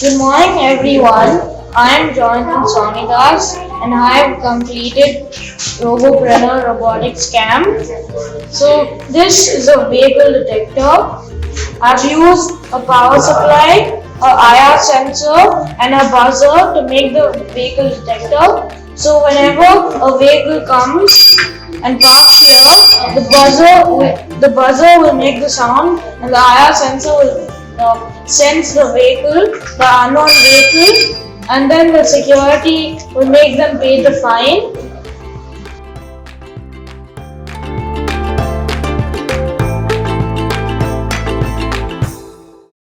Good morning, everyone. I am Jonathan Sonidas and I have completed Roboprenr Robotics camp. So, this is a vehicle detector. I've used a power supply, a IR sensor, and a buzzer to make the vehicle detector. So, whenever a vehicle comes and parks here, the buzzer will make the sound, and the IR sensor will sense the vehicle, the unknown vehicle, and then the security will make them pay the fine.